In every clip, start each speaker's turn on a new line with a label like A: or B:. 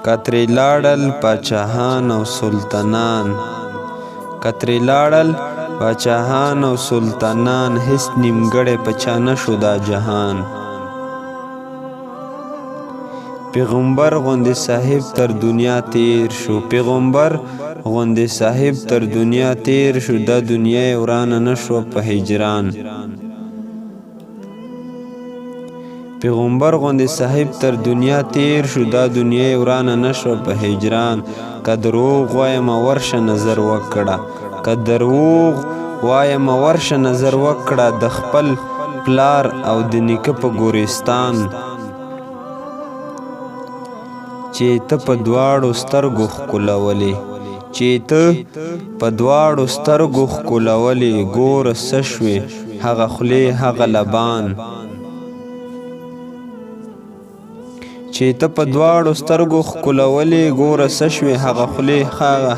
A: کترې لاړل پاچاهان او سلطانان کترې لاړل پاچاهان او سلطانان هیڅ نیمګړی په چا نه شو دا جهان پیغمبر غوندې صاحب تر دنیا تیر شو پیغمبر غوندې صاحب تر دنیا تیر شو دا دنیا یې ورانه نه شوه په هجران پیغمبر غوندې صاحب تر دنیا تیر شو دا دنیا یې ورانه نه شوه په هجران که دروغ وایم ورشه نظر وکړه که دروغ وایم ورشه نظر وکړه د خپل پلار او د نیکه په ګورستان چې ته په دواړو سترګو ښکلولې چې ته په دواړو سترګو ښکلولې ګوره څه شوې هغه خولې هغه لبان چې ته په دواړو سترګو ښکلولې ګوره څه شوې هغه خولې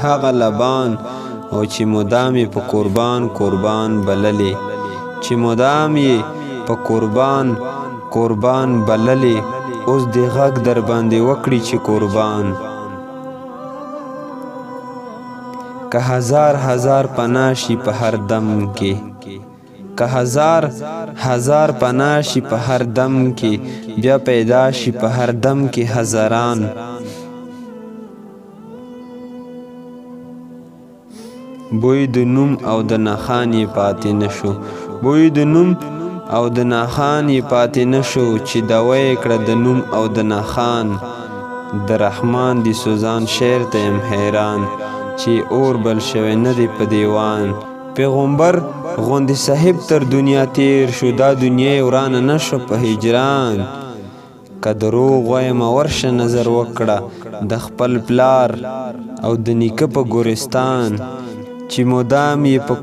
A: هغه لبان او چې مدام یې په قربان قربان بللې چې مدام یې په قربان بللې اوس دې غږ در باندې وکړي چې قربان که هزار پناه شي په هر دم کې که هزار پناه شي په هر دم کې بیا پیدا شي په هر دم کې هزاران بوی د نوم او د نښان یې پاتې نه شو بوی د نوم او د نښان یې پاتې نه شو چې دوا یې کړه د نوم او د نښان د رحمان دی سوزان شعر ته یم حیران چې اور بل شوی نه دی په دیوان پیغمبر غوندې صاحب تر دنیا تیر شو دا دنیا یې ورانه نه شوه په هجران که دروغ وایم ورشه نظر وکړه د خپل پلار او د نیکه په ګورستان چې مدام یې په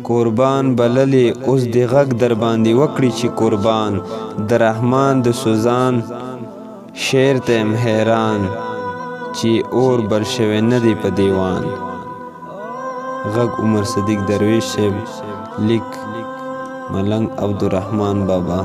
A: قربان بللې اوس دې غږ در باندې وکړي چې قربان د رحمان د سوزان شعر ته یم حیران چې اور بل شوی نه دی په دیوان غږ عمر صدیق درویش صاحب لیک ملنګ عبدالرحمن بابا